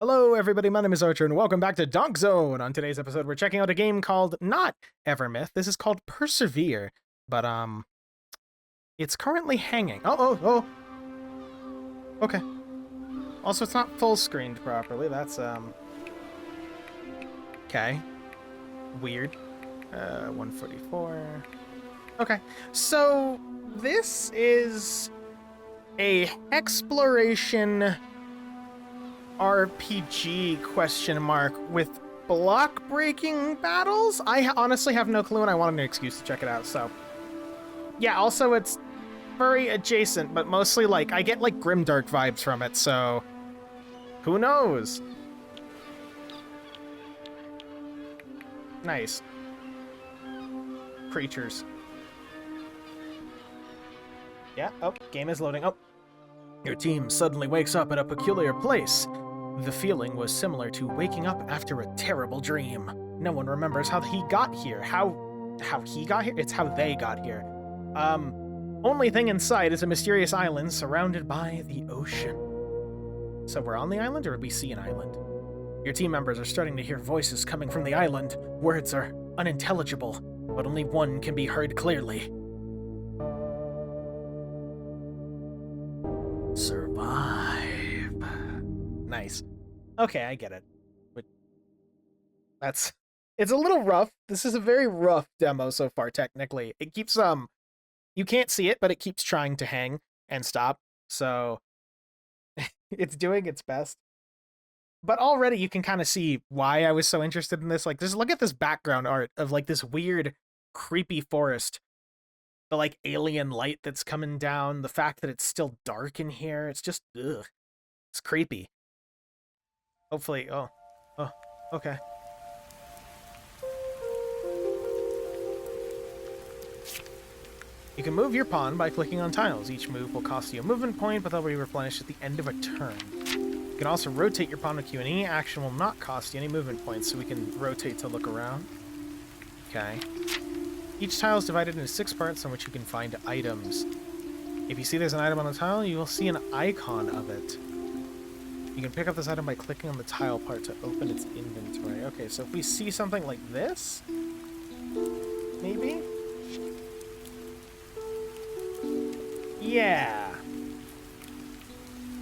Hello, everybody. My name is Archer, and welcome back to Donk-Zone. On today's episode, we're checking out a game called not Evermyth. This is called Persevere, but it's currently hanging. Oh. Okay. Also, it's not full screened properly. That's okay. Weird. 144. Okay. So this is a exploration RPG question mark with block breaking battles. I honestly have no clue, and I wanted an excuse to check it out. So yeah, also it's very adjacent, but mostly like I get like grimdark vibes from it, so who knows. Nice. Creatures. Yeah, oh, game is loading. Oh. Your team suddenly wakes up in a peculiar place. The feeling was similar to waking up after a terrible dream. No one remembers how he got here. How he got here? It's how they got here. Only thing in sight is a mysterious island surrounded by the ocean. So we're on the island, or did we see an island? Your team members are starting to hear voices coming from the island. Words are unintelligible, but only one can be heard clearly. Survive. Nice. Okay, I get it. But it's a little rough. This is a very rough demo so far, technically. It keeps, you can't see it, but it keeps trying to hang and stop. So it's doing its best. But already you can kind of see why I was so interested in this. Like, just look at this background art of like this weird, creepy forest. The like alien light that's coming down, the fact that it's still dark in here, it's just, ugh. It's creepy. Hopefully, oh, okay. You can move your pawn by clicking on tiles. Each move will cost you a movement point, but they'll be replenished at the end of a turn. You can also rotate your pawn with Q and E. Action will not cost you any movement points, so we can rotate to look around. Okay. Each tile is divided into 6 parts on which you can find items. If you see there's an item on the tile, you will see an icon of it. You can pick up this item by clicking on the tile part to open its inventory. Okay, so if we see something like this, maybe? Yeah.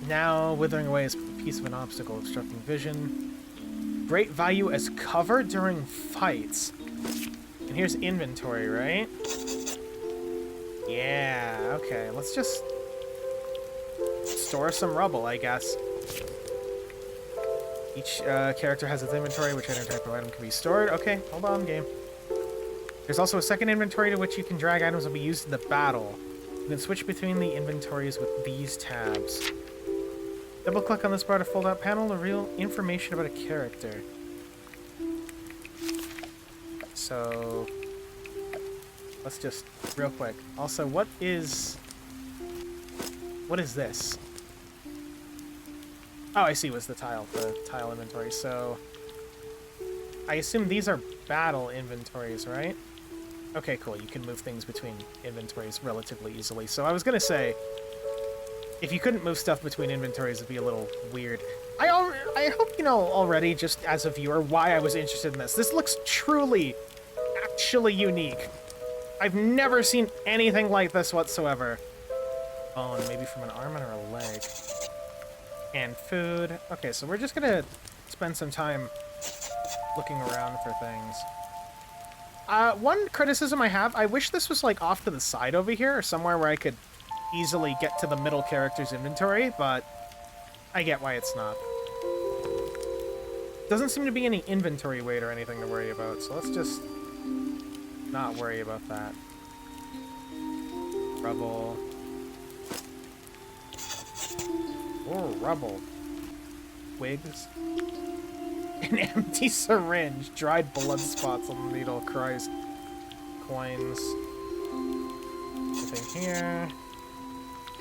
Now, withering away is a piece of an obstacle, obstructing vision. Great value as cover during fights. And here's inventory, right? Yeah, okay. Let's just store some rubble, I guess. Each character has its inventory, which item type of item can be stored. Okay, hold on, game. There's also a second inventory to which you can drag items that will be used in the battle. You can switch between the inventories with these tabs. Double-click on this bar to fold-out panel to reveal information about a character. So let's just real quick. Also, what is this? Oh, I see. Was the tile inventory? So I assume these are battle inventories, right? Okay, cool. You can move things between inventories relatively easily. So I was gonna say, if you couldn't move stuff between inventories, it'd be a little weird. I hope you know already, just as a viewer, why I was interested in this. This looks truly, actually unique. I've never seen anything like this whatsoever. Bone, maybe from an arm or a leg. And food. Okay, so we're just gonna spend some time looking around for things. One criticism I have, I wish this was like off to the side over here, or somewhere where I could easily get to the middle character's inventory, but I get why it's not. Doesn't seem to be any inventory weight or anything to worry about, so let's just not worry about that. Rubble. Oh, rubble. Twigs. An empty syringe. Dried blood spots on the needle. Christ. Coins. Nothing here.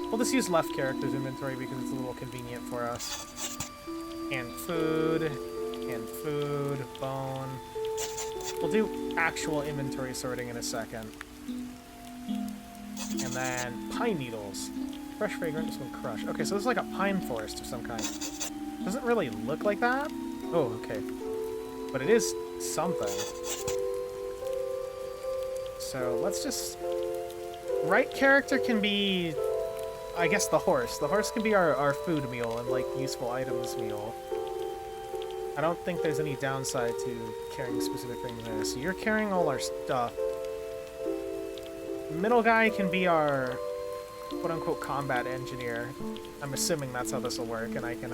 We'll just use left character's inventory because it's a little convenient for us. Canned food. Canned food. Bone. We'll do actual inventory sorting in a second. And then pine needles. Fresh fragrance when crushed. Okay, so this is like a pine forest of some kind. Doesn't really look like that. Oh, okay. But it is something. So let's just... Right character can be, I guess, the horse. The horse can be our food meal and, like, useful items meal. I don't think there's any downside to carrying specific things there. So you're carrying all our stuff. Middle guy can be our quote-unquote combat engineer. I'm assuming that's how this will work, and I can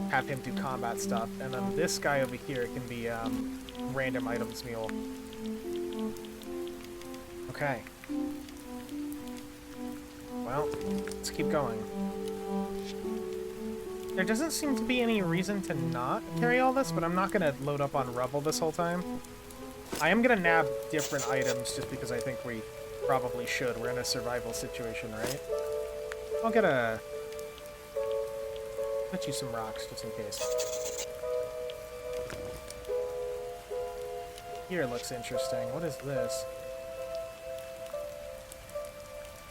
have him do combat stuff. And then this guy over here can be random items mule. Okay. Well, let's keep going. There doesn't seem to be any reason to not carry all this, but I'm not going to load up on Rebel this whole time. I am going to nab different items just because I think we probably should. We're in a survival situation, right? I'll get you some rocks just in case. Here looks interesting. What is this?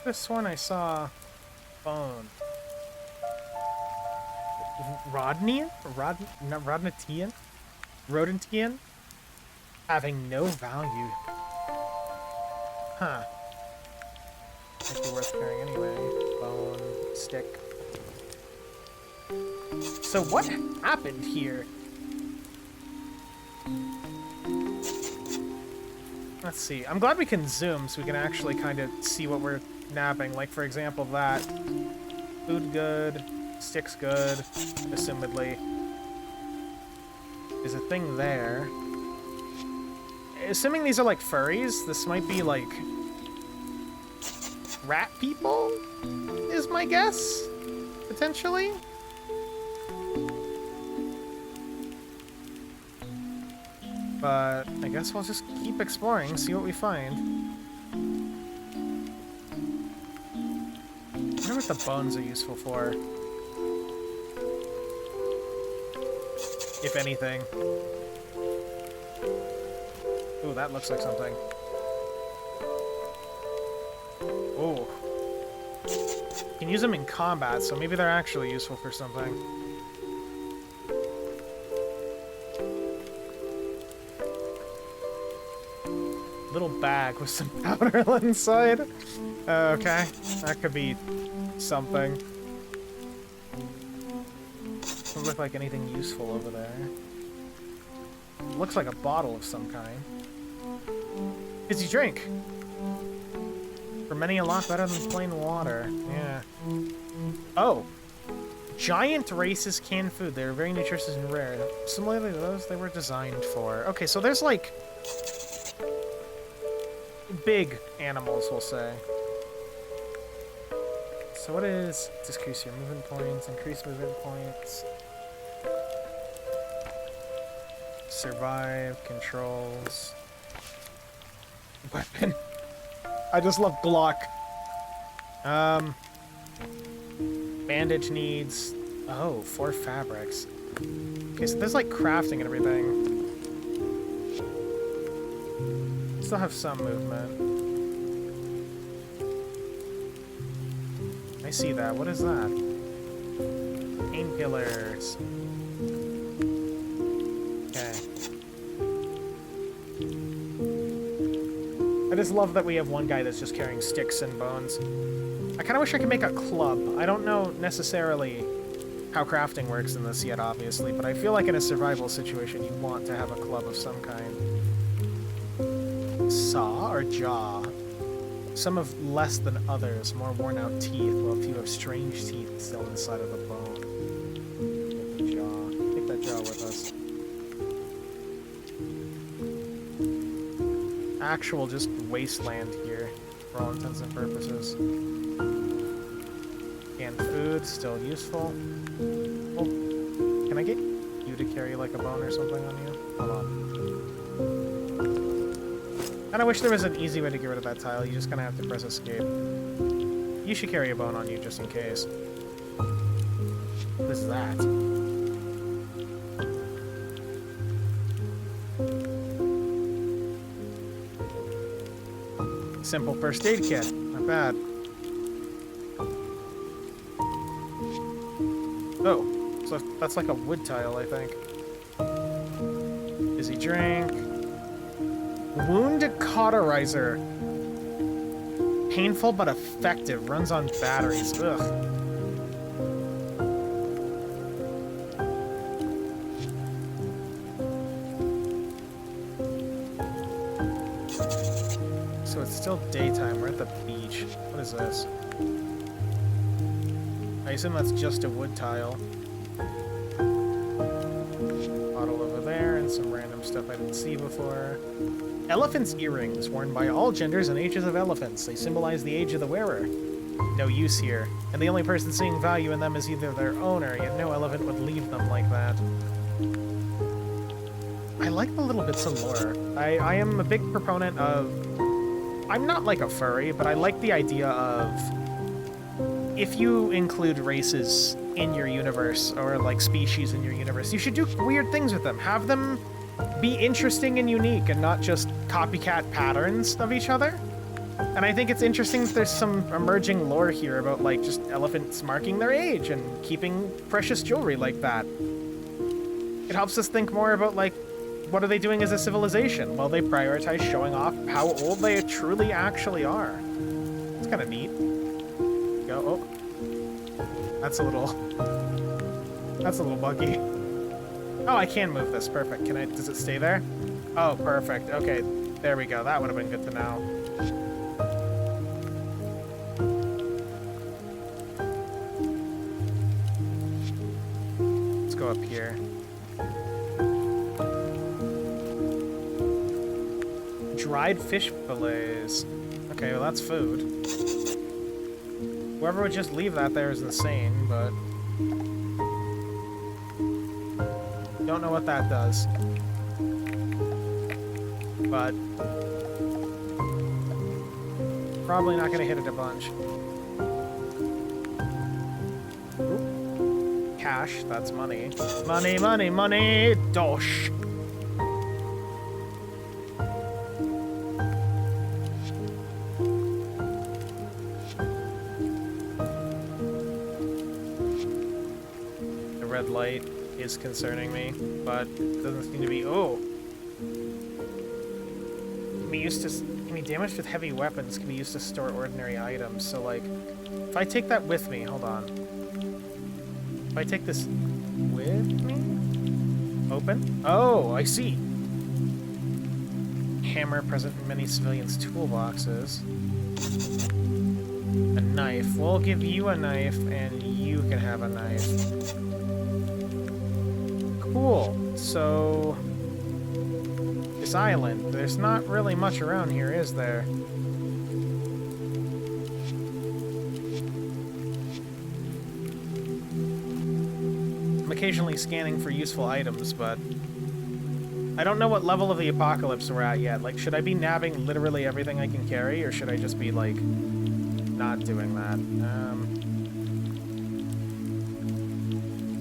This one I saw bone. Rodnian? Rodnatian? Rodentian? Having no value. Huh. Might be worth carrying anyway. Bone, stick. So what happened here? Let's see. I'm glad we can zoom so we can actually kind of see what we're nabbing. Like, for example, that. Food good. Sticks good. Assumedly. There's a thing there. Assuming these are like furries, this might be like rat people, is my guess, potentially. But I guess we'll just keep exploring, see what we find. I wonder what the bones are useful for. If anything. Ooh, that looks like something. Ooh. You can use them in combat, so maybe they're actually useful for something. Little bag with some powder inside. Okay, that could be something. Doesn't look like anything useful over there. Looks like a bottle of some kind. Fizzy drink. For many, a lot better than plain water. Yeah. Oh. Giant races canned food. They're very nutritious and rare. Similarly to those they were designed for. Okay, so there's like big animals, we'll say. So what is... Decrease your movement points, increase movement points. Survive, controls. Weapon. I just love Glock. Bandage needs... Oh, 4 fabrics. Okay, so there's like crafting and everything. Still have some movement. I see that. What is that? Painkillers. Okay. I just love that we have one guy that's just carrying sticks and bones. I kind of wish I could make a club. I don't know necessarily how crafting works in this yet, obviously, but I feel like in a survival situation you want to have a club of some kind. Saw or jaw? Some have less than others, more worn out teeth, while few have strange teeth still inside of the bone. Take the jaw. Take that jaw with us. Actual just wasteland here, for all intents and purposes. Canned food, still useful. Oh, can I get you to carry like a bone or something on you? Hold on. And I wish there was an easy way to get rid of that tile. You just kind of have to press escape. You should carry a bone on you just in case. What is that? Simple first aid kit. Not bad. Oh, So that's like a wood tile, I think. Busy drink. Wound cauterizer. Painful but effective. Runs on batteries. Ugh. So it's still daytime. We're at the beach. What is this? I assume that's just a wood tile. Bottle over there and some random stuff I didn't see before. Elephant's earrings, worn by all genders and ages of elephants. They symbolize the age of the wearer. No use here. And the only person seeing value in them is either their owner, yet no elephant would leave them like that. I like the little bits of lore. I am a big proponent of... I'm not like a furry, but I like the idea of... if you include races in your universe, or like species in your universe, you should do weird things with them. Have them be interesting and unique and not just copycat patterns of each other. And I think it's interesting that there's some emerging lore here about like just elephants marking their age and keeping precious jewelry like that. It helps us think more about like, what are they doing as a civilization? Well, they prioritize showing off how old they truly actually are. It's kind of neat. Go. Oh, that's a little buggy. Oh, I can move this. Perfect. Can I? Does it stay there? Oh, perfect. Okay, there we go. That would have been good to know. Let's go up here. Dried fish fillets. Okay, well that's food. Whoever would just leave that there is insane, but... don't know what that does. But... probably not gonna hit it a bunch. Ooh. Cash, that's money. Money, money, money! Dosh! Light is concerning me, but it doesn't seem to be. Oh, can be used to damaged with heavy weapons. Can be used to store ordinary items. So, like, if I take that with me, hold on. If I take this with me, open. Oh, I see. Hammer present in many civilians' toolboxes. A knife. We'll give you a knife, and you can have a knife. Cool. So, this island, there's not really much around here, is there? I'm occasionally scanning for useful items, but I don't know what level of the apocalypse we're at yet. Like, should I be nabbing literally everything I can carry, or should I just be, like, not doing that?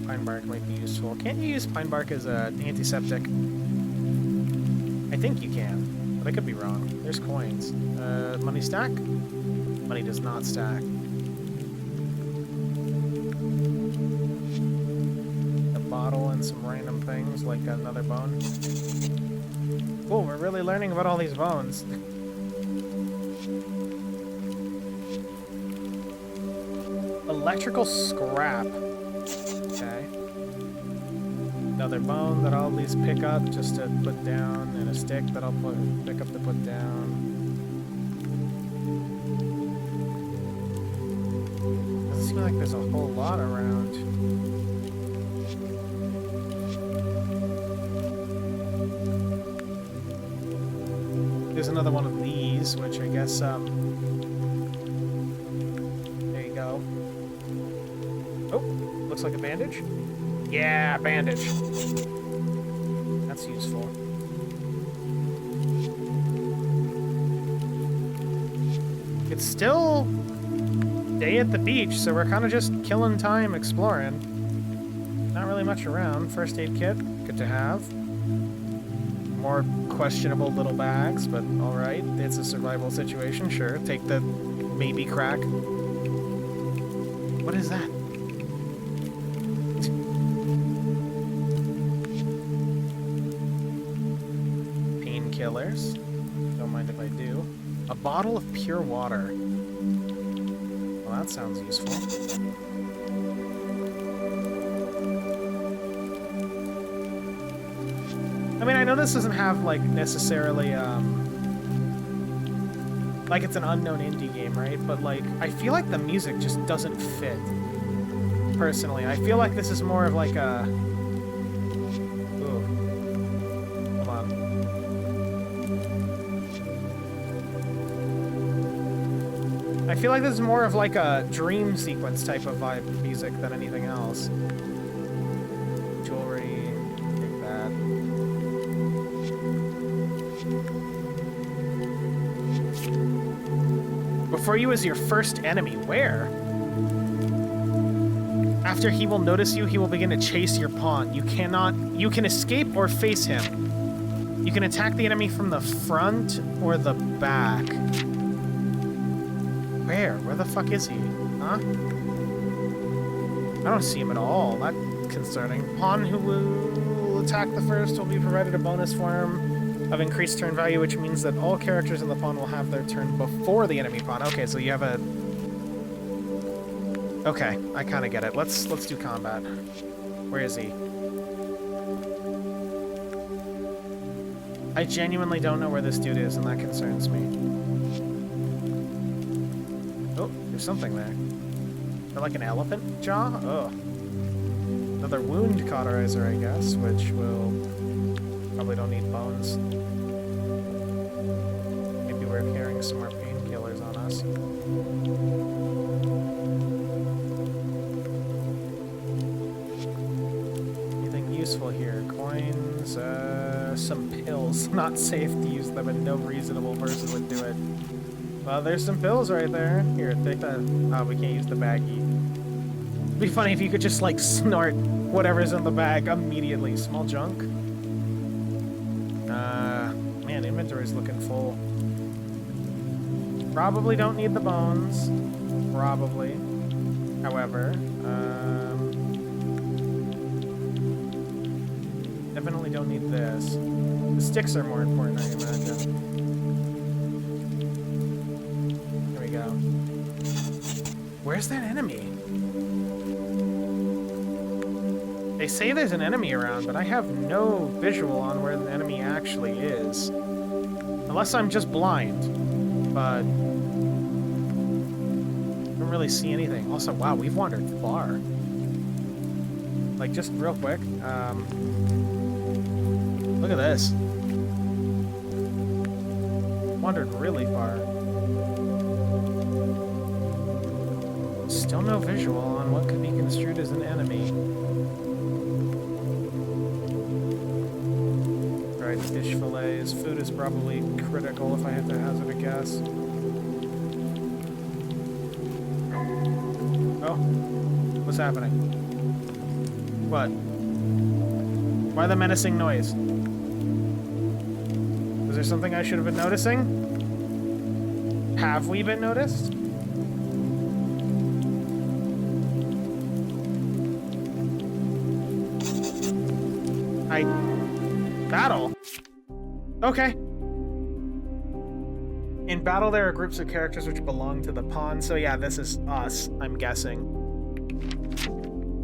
Pine bark might be useful. Can't you use pine bark as an antiseptic? I think you can, but I could be wrong. There's coins. Money stack? Money does not stack. A bottle and some random things, like another bone. Cool, we're really learning about all these bones. Electrical scrap. Okay. Another bone that I'll at least pick up just to put down, and a stick that I'll pick up to put down. Doesn't seem like there's a whole lot around. There's another one of these, which I guess, there you go. Oh, looks like a bandage. Yeah, bandage. That's useful. It's still day at the beach, so we're kind of just killing time exploring. Not really much around. First aid kit, good to have. More questionable little bags, but alright. It's a survival situation, sure. Take the maybe crack. What is that? painkillers. Don't mind if I do. A bottle of pure water. Well, that sounds useful. I mean, I know this doesn't have, like, necessarily, like, it's an unknown indie game, right? But, like, I feel like the music just doesn't fit, personally. I feel like this is more of, like, a... Ooh. Hold on. I feel like this is more of, like, a dream sequence type of vibe music than anything else. Jewelry, take that. Before you is your first enemy. Where? After he will notice you, he will begin to chase your pawn. You can escape or face him. You can attack the enemy from the front or the back. Where? Where the fuck is he? Huh? I don't see him at all. That's concerning. Pawn who will attack the first will be provided a bonus form of increased turn value, which means that all characters in the pawn will have their turn before the enemy pawn. Okay, so you have a... Okay, I kind of get it. Let's do combat. Where is he? I genuinely don't know where this dude is, and that concerns me. Oh, there's something there. Is that like an elephant jaw? Oh. Another wound cauterizer, I guess, which will... Probably don't need bones. Maybe we're carrying some more painkillers on us. Anything useful here? Coins, some pills. Not safe to use them, and no reasonable person would do it. Well, there's some pills right there. Here, take that. Oh, we can't use the baggie. It'd be funny if you could just, like, snort whatever's in the bag immediately. Small junk. Man, inventory's looking full. Probably don't need the bones. Probably. However, definitely don't need this. The sticks are more important, I imagine. Here we go. Where's that enemy? They say there's an enemy around, but I have no visual on where the enemy actually is. Unless I'm just blind. But... I don't really see anything. Also, wow, we've wandered far. Like, just real quick. Look at this. Wandered really far. Still no visual on what could be construed as an enemy. Fish fillets. Food is probably critical if I had to hazard a guess. Oh. What's happening? What? Why the menacing noise? Was there something I should have been noticing? Have we been noticed? Battle? Okay. In battle, there are groups of characters which belong to the pawn. So yeah, this is us, I'm guessing.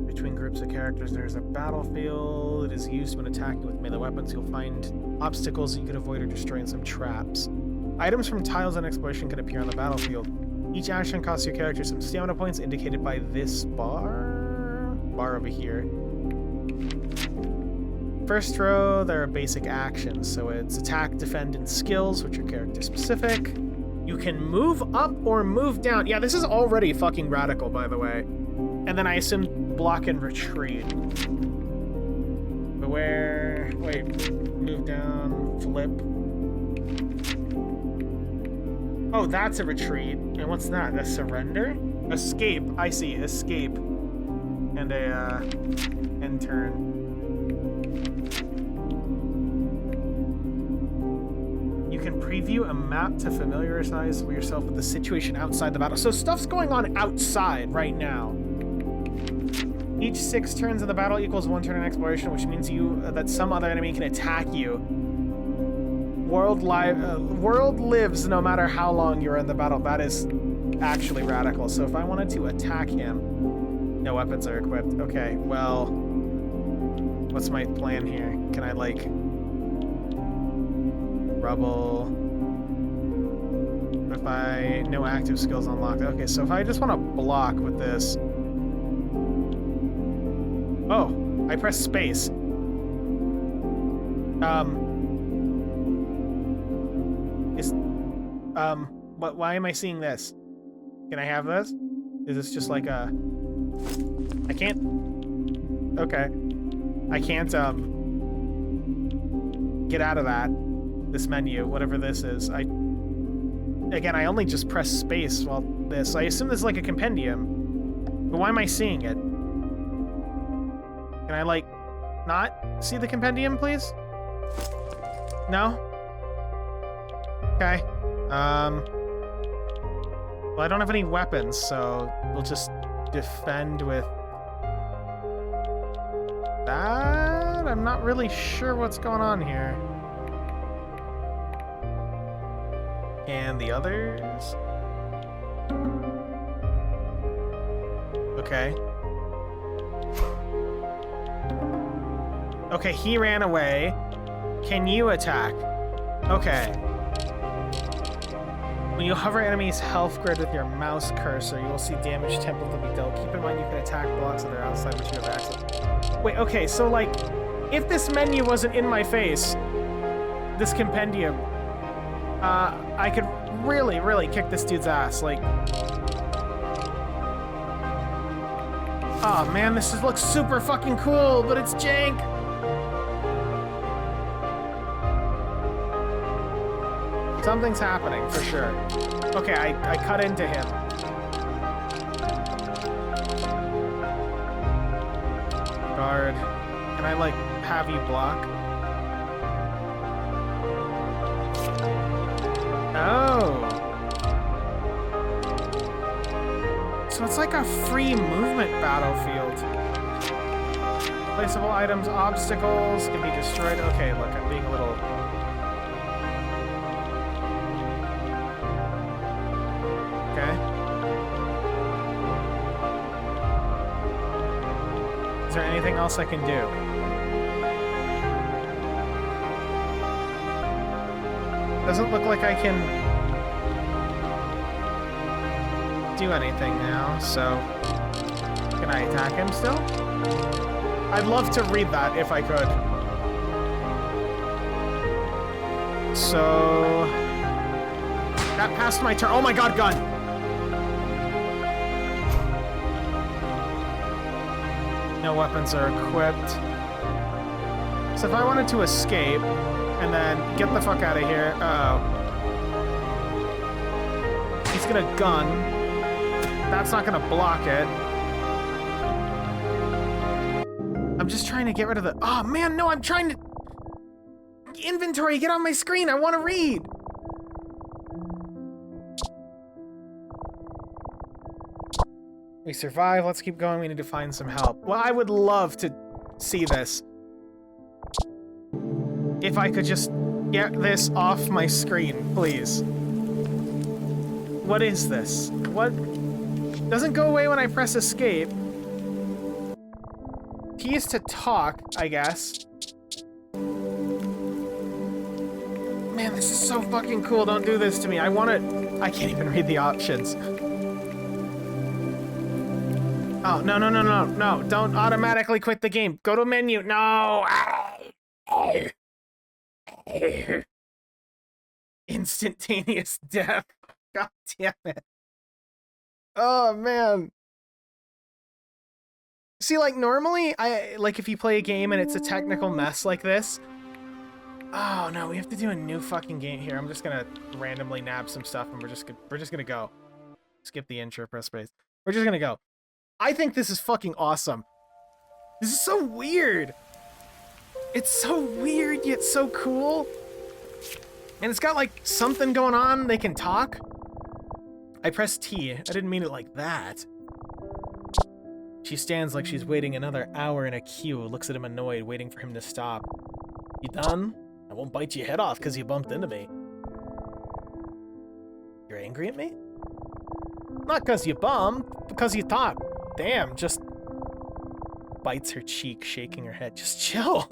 Between groups of characters, there's a battlefield. It is used when attacking with melee weapons. You'll find obstacles that you can avoid or destroy in some traps. Items from tiles and exploration can appear on the battlefield. Each action costs your character some stamina points, indicated by this bar over here. First row, there are basic actions, so it's attack, defend, and skills, which are character specific. You can move up or move down. Yeah, this is already fucking radical, by the way. And then I assume block and retreat. Beware. Wait, move down, flip. Oh, that's a retreat. And what's that? A surrender? Escape. I see. Escape. And a end turn. You can preview a map to familiarize yourself with the situation outside the battle. So stuff's going on outside right now. Each 6 turns in the battle equals 1 turn in exploration, which means that some other enemy can attack you. World lives no matter how long you're in the battle. That is actually radical. So if I wanted to attack him, no weapons are equipped. Okay, well, what's my plan here? Can I, like, rubble? If I, no active skills unlocked. Okay, so if I just want to block with this. Oh, I press space. Why am I seeing this? Can I have this? Is this just like a... I can't... Okay. I can't, get out of that. This menu, whatever this is. Again, I only just press space while this... I assume this is like a compendium. But why am I seeing it? Can I, like, not see the compendium, please? No? Okay. Well, I don't have any weapons, so we'll just defend with that? I'm not really sure what's going on here. And the others? Okay. Okay, he ran away. Can you attack? Okay. When you hover enemies' health grid with your mouse cursor, you will see damage template to be dealt. Keep in mind you can attack blocks that are outside which you have access. Wait, okay, so like, if this menu wasn't in my face, this compendium, I could really, really kick this dude's ass. Like, oh man, this looks super fucking cool, but it's jank. Something's happening, for sure. Okay, I cut into him. Guard. Can I, like, have you block? Oh. So it's like a free movement battlefield. Placeable items, obstacles can be destroyed. Okay, look, I'm being a little... Okay. Is there anything else I can do? Doesn't look like I can do anything now, so... Can I attack him still? I'd love to read that if I could. So... That passed my turn. Oh my god, gun! No weapons are equipped. So if I wanted to escape, and then get the fuck out of here... Uh-oh. He's gonna gun. That's not gonna block it. I'm just trying to get rid of the... Oh man, no, I'm trying to... Inventory, get on my screen, I want to read! We survive, let's keep going, we need to find some help. Well, I would love to see this. If I could just get this off my screen, please. What is this? What? Doesn't go away when I press escape. P is to talk, I guess. Man, this is so fucking cool, don't do this to me. I want to... I can't even read the options. Oh, no, no, no, no, no. Don't automatically quit the game. Go to menu. No. Instantaneous death. God damn it. Oh, man. See, like, normally, if you play a game and it's a technical mess like this... Oh, no, we have to do a new fucking game here. I'm just gonna randomly nab some stuff and we're just gonna go. Skip the intro, press space. We're just gonna go. I think this is fucking awesome. This is so weird. It's so weird, yet so cool. And it's got, like, something going on. They can talk. I pressed T. I didn't mean it like that. She stands like she's waiting another hour in a queue, looks at him annoyed, waiting for him to stop. You done? I won't bite your head off because you bumped into me. You're angry at me? Not because you bumped, because you thought. Damn, just bites her cheek, shaking her head. Just chill.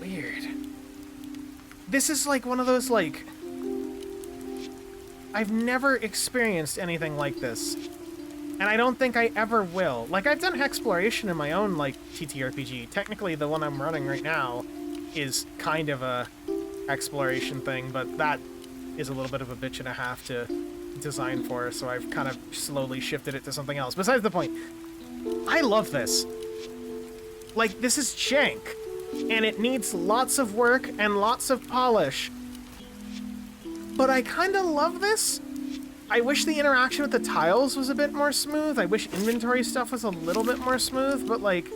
Weird. This is like one of those, like... I've never experienced anything like this. And I don't think I ever will. Like, I've done exploration in my own, like, TTRPG. Technically, the one I'm running right now is kind of a exploration thing, but that is a little bit of a bitch and a half to design for, so I've kind of slowly shifted it to something else. Besides the point, I love this. Like, this is jank, and it needs lots of work and lots of polish. But I kind of love this. I wish the interaction with the tiles was a bit more smooth. I wish inventory stuff was a little bit more smooth, but, like,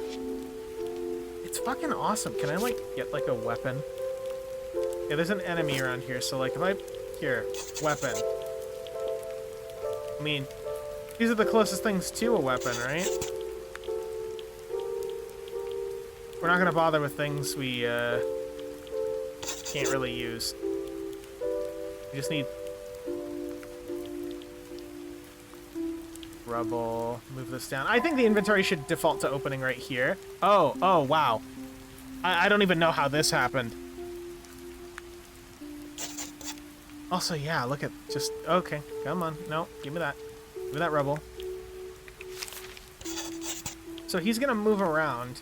it's fucking awesome. Can I, like, get, like, a weapon? Yeah, there's an enemy around here, so, like, if I... Here, weapon. I mean, these are the closest things to a weapon, right? We're not gonna bother with things we, can't really use. We just need... rubble. Move this down. I think the inventory should default to opening right here. Oh, wow. I don't even know how this happened. Also, yeah, look at just... Okay, come on. No, give me that. Give me that rubble. So he's gonna move around.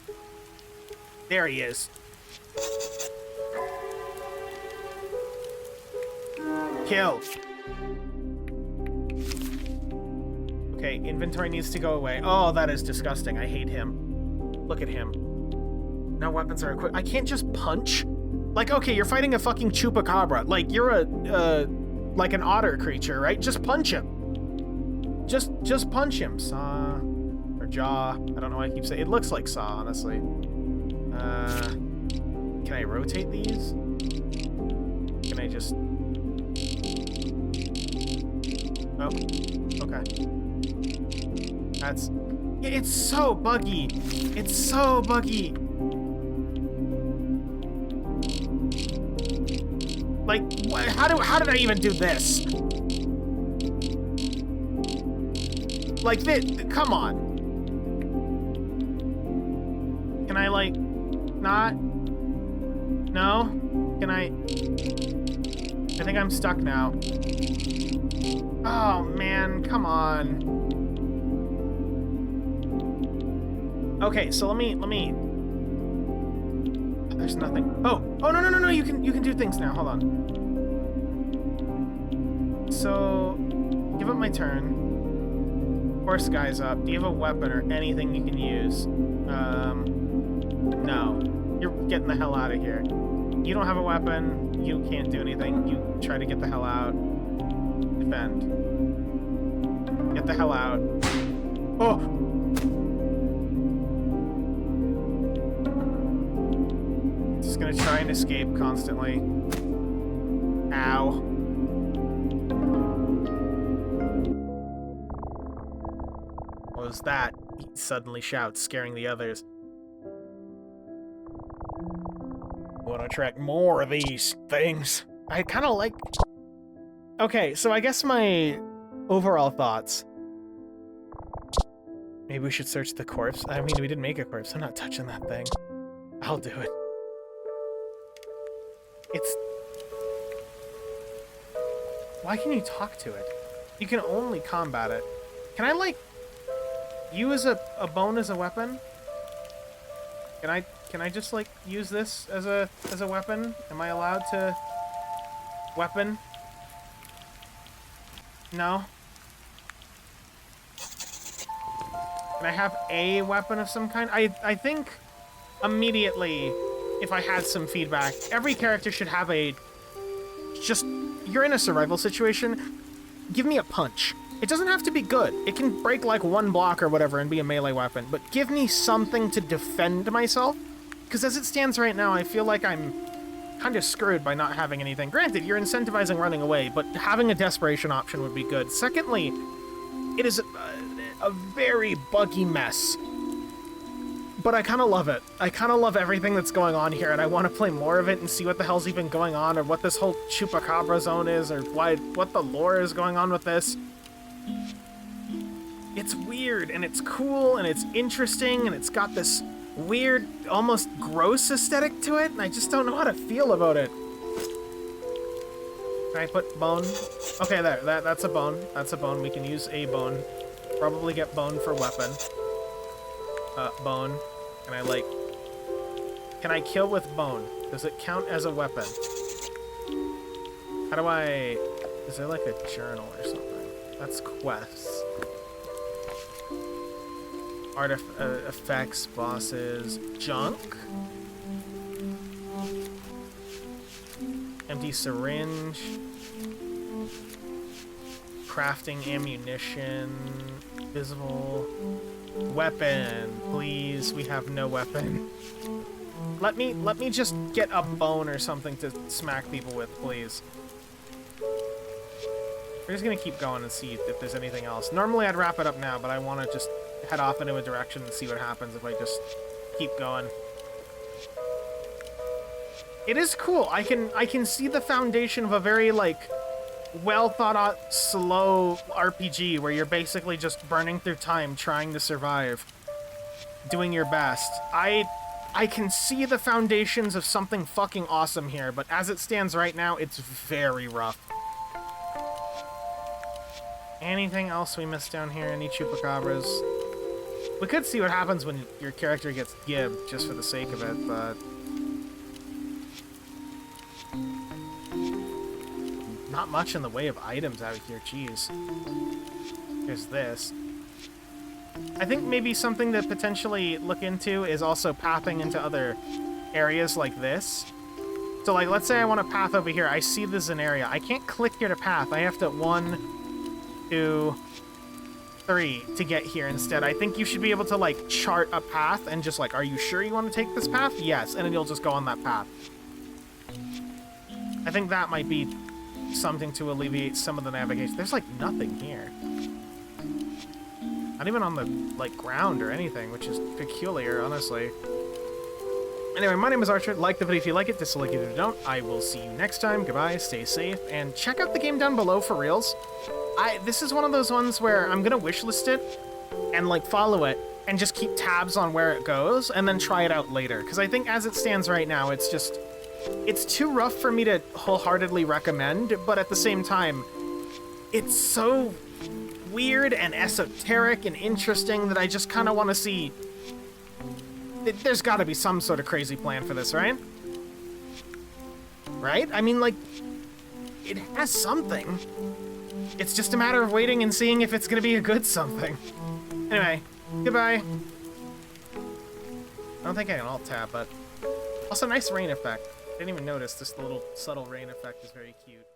There he is. Kill. Okay, inventory needs to go away. Oh, that is disgusting. I hate him. Look at him. No weapons are equipped. I can't just punch? Like, okay, you're fighting a fucking chupacabra. Like, you're a, like an otter creature, right? Just punch him. Just punch him. Saw. Or jaw. I don't know why I keep saying. It looks like saw, honestly. Can I rotate these? Can I just... Oh, okay. That's... Yeah, it's so buggy. It's so buggy. Like, how did I even do this? Like, come on. Can I, like, not? No? Can I think I'm stuck now. Oh, man, come on. Okay, so let me... There's nothing. Oh, no, you can do things now. Hold on. So, give up my turn. Horse guy's up. Do you have a weapon or anything you can use? No. You're getting the hell out of here. You don't have a weapon. You can't do anything. You try to get the hell out. Defend. Get the hell out. Oh! Just gonna try and escape constantly. Ow. What was that? He suddenly shouts, scaring the others. Want to attract more of these things. I kind of like... Okay, so I guess my overall thoughts. Maybe we should search the corpse. I mean, we didn't make a corpse. I'm not touching that thing. I'll do it. It's... Why can you talk to it? You can only combat it. Can I, like, use a bone as a weapon? Can I just, like, use this as a weapon? Am I allowed to... Weapon? No? Can I have a weapon of some kind? I think immediately, if I had some feedback, every character should have a... Just... You're in a survival situation. Give me a punch. It doesn't have to be good. It can break, like, one block or whatever and be a melee weapon. But give me something to defend myself. Because as it stands right now, I feel like I'm kind of screwed by not having anything. Granted, you're incentivizing running away, but having a desperation option would be good. Secondly, it is a very buggy mess. but I kind of love it. I kind of love everything that's going on here, and I want to play more of it and see what the hell's even going on, or what this whole Chupacabra zone is, or what the lore is going on with this. It's weird, and it's cool, and it's interesting, and it's got this weird, almost gross aesthetic to it, and I just don't know how to feel about it. Can I put bone? Okay, there. That's a bone. That's a bone. We can use a bone. Probably get bone for weapon. Bone. Can I kill with bone? Does it count as a weapon? How do I... Is there like a journal or something? That's quests. Effects, bosses, junk? Empty syringe. Crafting ammunition. Visible. Weapon, please. We have no weapon. Let me just get a bone or something to smack people with, please. We're just gonna keep going and see if there's anything else. Normally I'd wrap it up now, but I want to just head off into a direction and see what happens if I just keep going. It is cool. I can see the foundation of a very, like, well thought out, slow RPG where you're basically just burning through time trying to survive, doing your best. I can see the foundations of something fucking awesome here, but as it stands right now, it's very rough. Anything else we missed down here? Any chupacabras? We could see what happens when your character gets gibbed, just for the sake of it, but... Not much in the way of items out here, jeez. There's this. I think maybe something to potentially look into is also pathing into other areas like this. So, like, let's say I want to path over here. I see this is an area. I can't click here to path. I have to 1, 2, 3 to get here instead. I think you should be able to, like, chart a path and just, like, are you sure you want to take this path? Yes, and then you'll just go on that path. I think that might be something to alleviate some of the navigation. There's, like, nothing here. Not even on the, like, ground or anything, which is peculiar, honestly. Anyway, my name is Archer. Like the video if you like it, dislike it if you don't. I will see you next time. Goodbye, stay safe, and check out the game down below for reals. This is one of those ones where I'm gonna wishlist it and, like, follow it and just keep tabs on where it goes and then try it out later. Because I think as it stands right now, it's just... It's too rough for me to wholeheartedly recommend, but at the same time, it's so weird and esoteric and interesting that I just kind of want to see... There's got to be some sort of crazy plan for this, right? Right? I mean, like, it has something. It's just a matter of waiting and seeing if it's going to be a good something. Anyway, goodbye. I don't think I can alt-tab, but... Also, nice rain effect. I didn't even notice this little subtle rain effect is very cute.